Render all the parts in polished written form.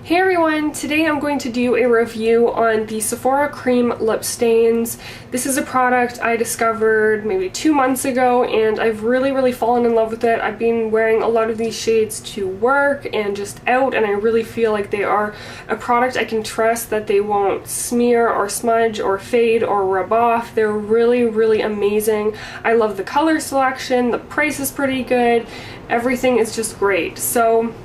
Hey everyone, today I'm going to do a review on the Sephora Cream Lip Stains. This is a product I discovered maybe 2 months ago and I've really fallen in love with it. I've been wearing a lot of these shades to work and just out, and I really feel like they are a product I can trust, that they won't smear or smudge or fade or rub off. They're really amazing. I love the color selection, the price is pretty good, everything is just great. So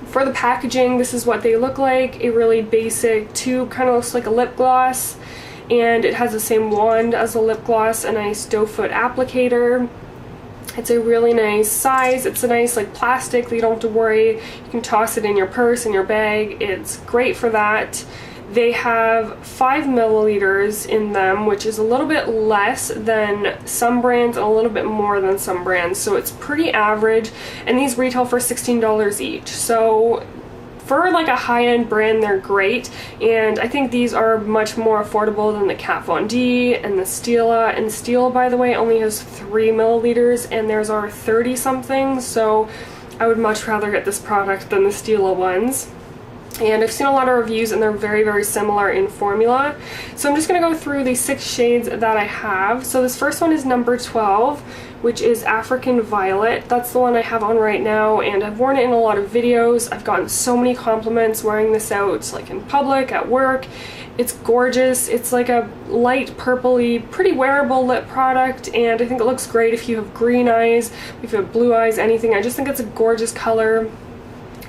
for the packaging, this is what they look like. A really basic tube, kind of looks like a lip gloss, and it has the same wand as a lip gloss, a nice doe foot applicator. It's a really nice size. It's a nice like plastic that you don't have to worry. You can toss it in your purse, in your bag. It's great for that. They have 5 milliliters in them, which is a little bit less than some brands and a little bit more than some brands, so it's pretty average, and these retail for $16 each. So for like a high-end brand, they're great, and I think these are much more affordable than the Kat Von D and the Stila. And Stila, by the way, only has 3 milliliters and theirs are 30 something, so I would much rather get this product than the Stila ones. And I've seen a lot of reviews and they're very similar in formula. So I'm just going to go through the 6 shades that I have. So this first one is number 12, which is African Violet. That's the one I have on right now, and I've worn it in a lot of videos. I've gotten so many compliments wearing this out, like in public, at work. It's gorgeous. It's like a light purpley, pretty wearable lip product, and I think it looks great if you have green eyes, if you have blue eyes, anything. I just think it's a gorgeous color.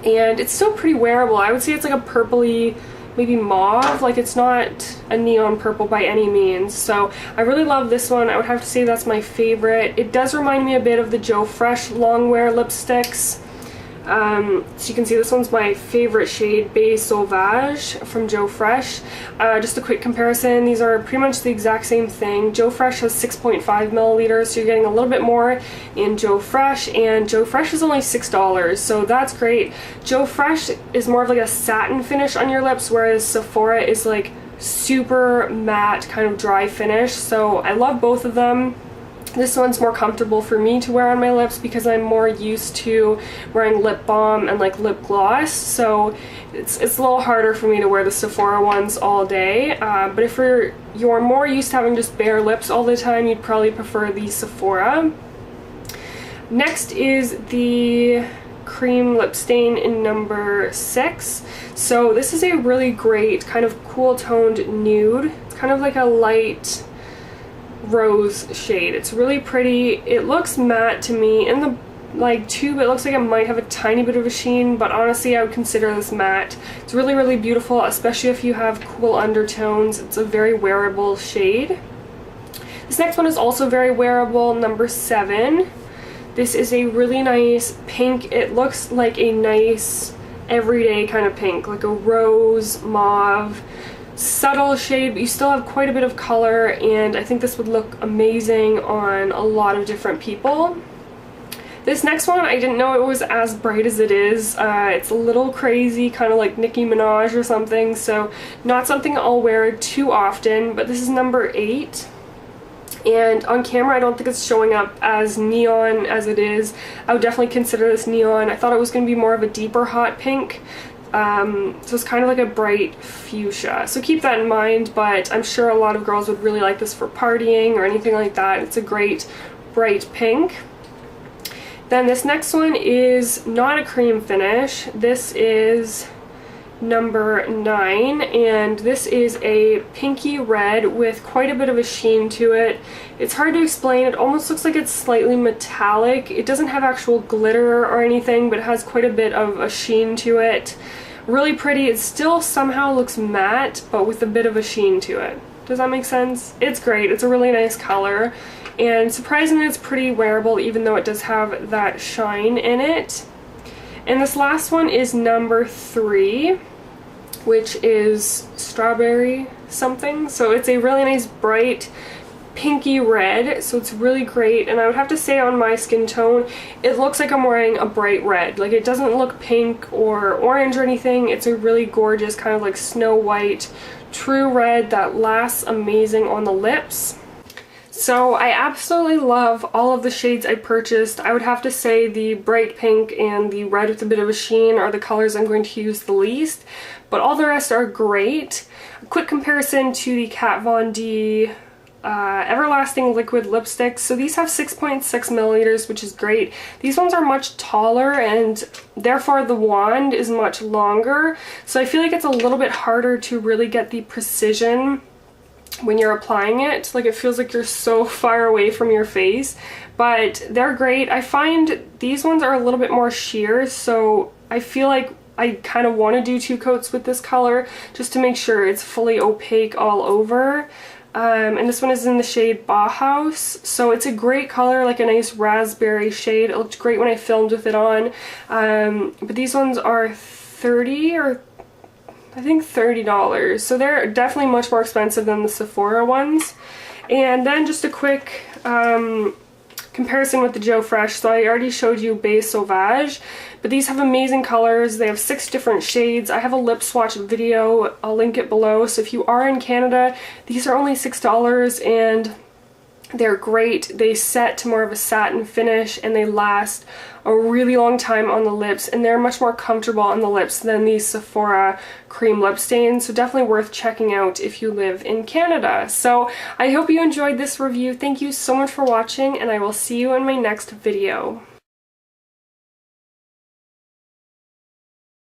And it's still pretty wearable. I would say it's like a purpley, maybe mauve, like it's not a neon purple by any means. So I really love this one. I would have to say that's my favorite. It does remind me a bit of the Joe Fresh Longwear lipsticks. So you can see this one's my favorite shade, Beige Sauvage from Joe Fresh. Just a quick comparison, these are pretty much the exact same thing. Joe Fresh has 6.5 milliliters, so you're getting a little bit more in Joe Fresh, and Joe Fresh is only $6, so that's great. Joe Fresh is more of like a satin finish on your lips, whereas Sephora is like super matte, kind of dry finish, so I love both of them. This one's more comfortable for me to wear on my lips because I'm more used to wearing lip balm and like lip gloss, so it's a little harder for me to wear the Sephora ones all day. But if you're more used to having just bare lips all the time, you'd probably prefer the Sephora. Next is the Cream Lip Stain in number 6. So this is a really great kind of cool toned nude. It's kind of like a light rose shade. It's really pretty. It looks matte to me. In the tube, it looks like it might have a tiny bit of a sheen, but honestly I would consider this matte. It's really beautiful, especially if you have cool undertones. It's a very wearable shade. This next one is also very wearable, number 7. This is a really nice pink. It looks like a nice everyday kind of pink, like a rose mauve. Subtle shade, but you still have quite a bit of color, and I think this would look amazing on a lot of different people. This next one, I didn't know it was as bright as it is. It's a little crazy, kind of like Nicki Minaj or something, so not something I'll wear too often, but this is number 8. And on camera I don't think it's showing up as neon as it is. I would definitely consider this neon. I thought it was going to be more of a deeper hot pink. So it's kind of like a bright fuchsia, so keep that in mind, but I'm sure a lot of girls would really like this for partying or anything like that. It's a great bright pink. Then this next one is not a cream finish. This is number 9, and this is a pinky red with quite a bit of a sheen to it. It's hard to explain. It almost looks like it's slightly metallic. It doesn't have actual glitter or anything, but it has quite a bit of a sheen to it. Really pretty. It still somehow looks matte, but with a bit of a sheen to it. Does that make sense? It's great. It's a really nice color, and surprisingly it's pretty wearable even though it does have that shine in it. And this last one is number 3, which is Strawberry something. So it's a really nice bright pinky red, so it's really great, and I would have to say on my skin tone it looks like I'm wearing a bright red. Like, it doesn't look pink or orange or anything. It's a really gorgeous kind of like Snow White true red that lasts amazing on the lips. So I absolutely love all of the shades I purchased. I would have to say the bright pink and the red with a bit of a sheen are the colors I'm going to use the least, but all the rest are great. A quick comparison to the Kat Von D Everlasting Liquid Lipsticks. So these have 6.6 milliliters, which is great. These ones are much taller and therefore the wand is much longer. So I feel like it's a little bit harder to really get the precision when you're applying it. Like, it feels like you're so far away from your face, but they're great. I find these ones are a little bit more sheer, so I feel like I kind of want to do 2 coats with this color just to make sure it's fully opaque all over. And this one is in the shade Bauhaus, so it's a great color, like a nice raspberry shade. It looked great when I filmed with it on, but these ones are $30 so they're definitely much more expensive than the Sephora ones. And then just a quick comparison with the Joe Fresh. So I already showed you Beige Sauvage, but these have amazing colors. They have 6 different shades. I have a lip swatch video, I'll link it below. So if you are in Canada, these are only $6 and they're great. They set to more of a satin finish and they last a really long time on the lips, and they're much more comfortable on the lips than these Sephora Cream Lip Stains, so definitely worth checking out if you live in Canada. So I hope you enjoyed this review. Thank you so much for watching, and I will see you in my next video.